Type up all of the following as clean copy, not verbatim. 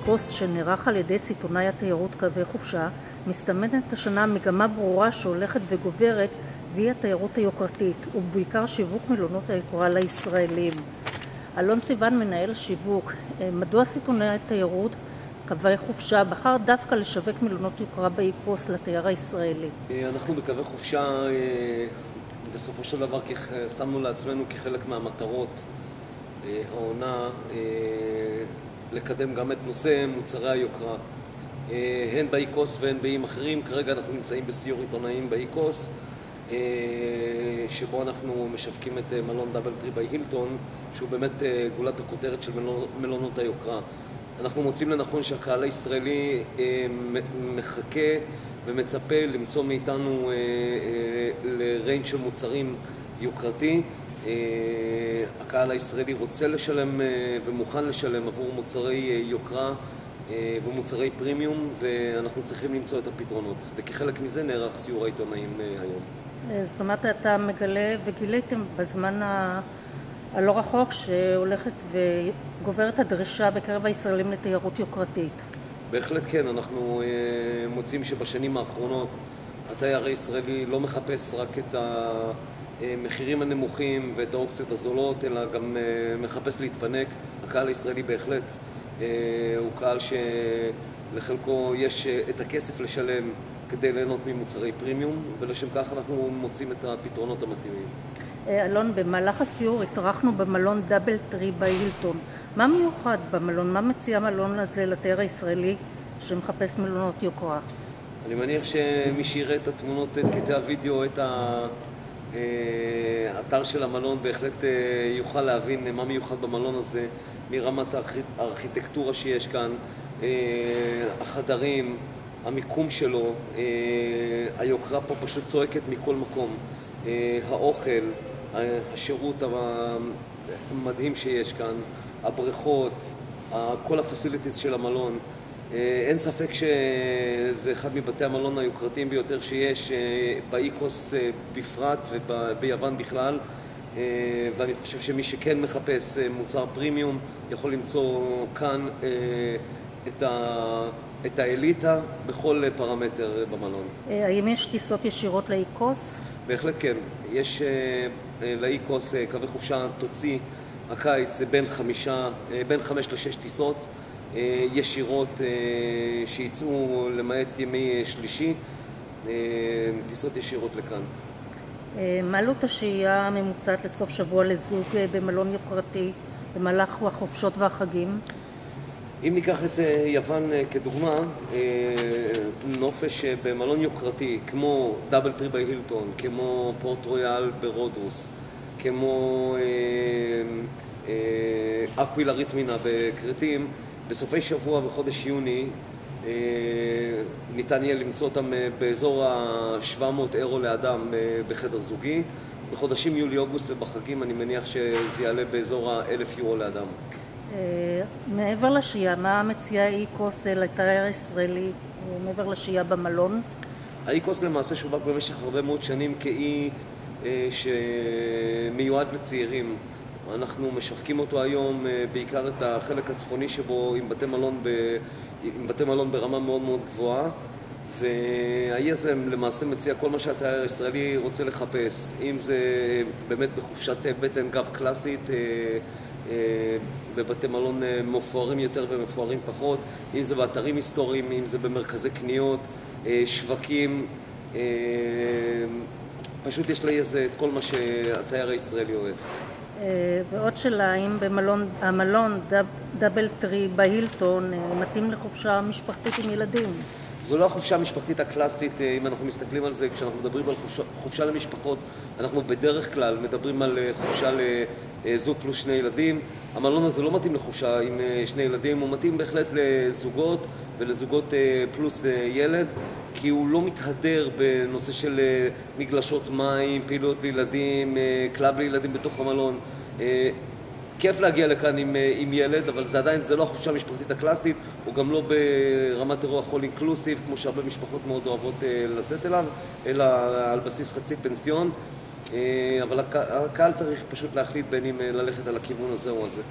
איקוס שנערך על ידי סיטונאי התיירות קווי חופשה, מסתמנת השנה מגמה ברורה שהולכת וגוברת והיא התיירות היוקרתית, ובעיקר שיווק מלונות היוקרה לישראלים. אלון סיוון, מנהל השיווק, מדוע סיטונאי התיירות קווי חופשה בחר דווקא לשווק מלונות יוקרה באיקוס לתייר הישראלי? אנחנו בקווי חופשה בסופו של דבר שמנו לעצמנו כחלק מהמטרות העונה לקדם גם את נושא מוצרי היוקרה, הן באיקוס והן באיים אחרים. כרגע אנחנו נמצאים בסיור עיתונאים באיקוס, שבו אנחנו משווקים את מלון דאבל טרי ביי הילטון, שהוא באמת גולת הכותרת של מלונות היוקרה. אנחנו מוצאים לנכון שהקהל הישראלי מחכה ומצפה למצוא מאיתנו לריינג' של מוצרים יוקרתי. הקהל הישראלי רוצה לשלם ומוכן לשלם עבור מוצרי יוקרה ומוצרי פרימיום, ואנחנו צריכים למצוא את הפתרונות, וכחלק מזה נערך סיור העיתונאים היום. זאת אומרת, אתה מגלה וגיליתם בזמן הלא רחוק שהולכת וגוברת הדרישה בקרב הישראלים לתיירות יוקרתית. בהחלט כן, אנחנו מוצאים שבשנים האחרונות התייר הישראלי לא מחפש רק את המחירים הנמוכים ואת האופציות הזולות, אלא גם מחפש להתפנק. הקהל הישראלי בהחלט הוא קהל שלחלקו יש את הכסף לשלם כדי ליהנות ממוצרי פרימיום, ולשם כך אנחנו מוצאים את הפתרונות המתאימים. אלון, במהלך הסיור התארחנו במלון דאבל טרי ביי הילטון. מה מיוחד במלון? מה מציע המלון הזה לתייר הישראלי שמחפש מלונות יוקרה? אני מניח שמי שיראה את התמונות, את קטעי הוידאו, את האתר של המלון, בהחלט יוכל להבין מה מיוחד במלון הזה, מרמת הארכיטקטורה שיש כאן, החדרים, המיקום שלו. היוקרה פה פשוט צועקת מכל מקום. האוכל, השירות המדהים שיש כאן, הבריכות, כל הפסיליטיז של המלון. אין ספק שזה אחד מבתי המלון היוקרתיים ביותר שיש באיקוס בפרט וביוון בכלל, ואני חושב שמי שכן מחפש מוצר פרימיום יכול למצוא כאן את האליטה בכל פרמטר במלון. האם יש טיסות ישירות לאיקוס? בהחלט כן. יש לאיקוס קווי חופשה תוציא הקיץ בין 5 ל-6 טיסות ישירות שיצאו למעט ימי שלישי, טיסות ישירות לכאן. מה עלות השהייה הממוצעת לסוף שבוע לזוג במלון יוקרתי במהלך החופשות והחגים? אם ניקח את יוון כדוגמה, נופש במלון יוקרתי כמו דאבל טרי ביי הילטון, כמו פורט רויאל ברודוס, כמו אקווילה ריטמינה בקרטים, בסופי שבוע בחודש יוני ניתן יהיה למצוא אותם באזור ה-700 אירו לאדם בחדר זוגי. בחודשים יולי-אוגוסט ובחגים אני מניח שזה יעלה באזור ה-1,000 יורו לאדם. מעבר לשהייה, מה מציע איקוס לתייר הישראלי מעבר לשהייה במלון? האיקוס למעשה שווק במשך הרבה מאוד שנים כאי שמיועד לצעירים. אנחנו משווקים אותו היום בעיקר את החלק הצפוני שבו עם בתי מלון ברמה מאוד מאוד גבוהה, והאי הזה למעשה מציע כל מה שהתייר הישראלי רוצה לחפש, אם זה באמת בחופשת בטן גב קלאסית, בבתי מלון מפוארים יותר ומפוארים פחות, אם זה באתרים היסטוריים, אם זה במרכזי קניות, שווקים, פשוט יש לי איזה את כל מה שהתייר הישראלי אוהב. ועוד שאלה, האם המלון דאבל טרי ביי הילטון מתאים לחופשה משפחתית עם ילדים? זו לא החופשה המשפחתית הקלאסית. אם אנחנו מסתכלים על זה, כשאנחנו מדברים על חופשה למשפחות, אנחנו בדרך כלל מדברים על חופשה לזוג פלוס 2 ילדים. המלון הזה לא מתאים לחופשה עם 2 ילדים, הוא מתאים בהחלט לזוגות ולזוגות פלוס ילד, כי הוא לא מתהדר בנושא של מגלשות מים, פעילות לילדים, קלאב לילדים בתוך המלון. כיף להגיע לכאן עם ילד, אבל זה עדיין לא החופשה המשפחתית הקלאסית, הוא גם לא ברמת אירוע חול אינקלוסיב, כמו שהרבה משפחות מאוד אוהבות לצאת אליו, אלא על בסיס חצי פנסיון. אבל הקהל צריך פשוט להחליט בין אם ללכת על הכיוון הזה או הזה.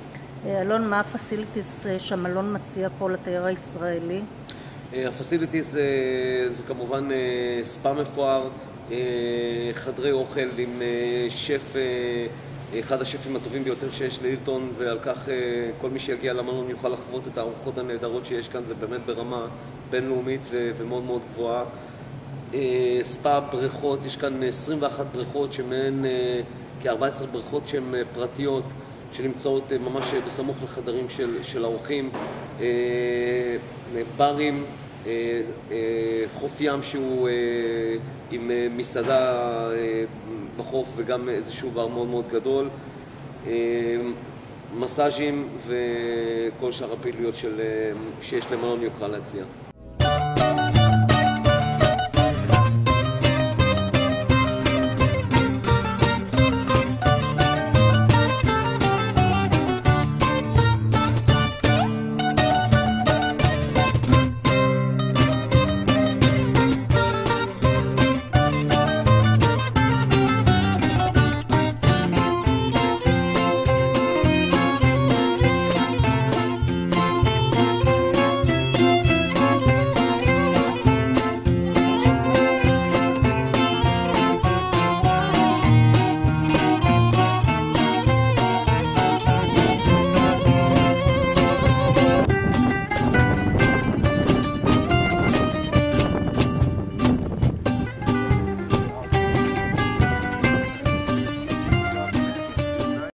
אלון, מה הפסיליטיז שהמלון מציע פה לתייר הישראלי? הפסיליטיז זה כמובן ספא מפואר, חדרי אוכל עם שף, אחד השפים הטובים ביותר שיש להילטון, ועל כך כל מי שיגיע למלון יוכל לחוות את הארוחות הנהדרות שיש כאן. זה באמת ברמה בינלאומית ומאוד מאוד גבוהה. ספא, בריכות, יש כאן 21 בריכות שמהן כ-14 בריכות שהן פרטיות שנמצאות ממש בסמוך לחדרים של האורחים, ברים, חוף ים שהוא עם מסעדה בחוף וגם איזשהו בר מאוד מאוד גדול, מסאז'ים וכל שאר הפעילויות שיש למלון יוקרה להציע.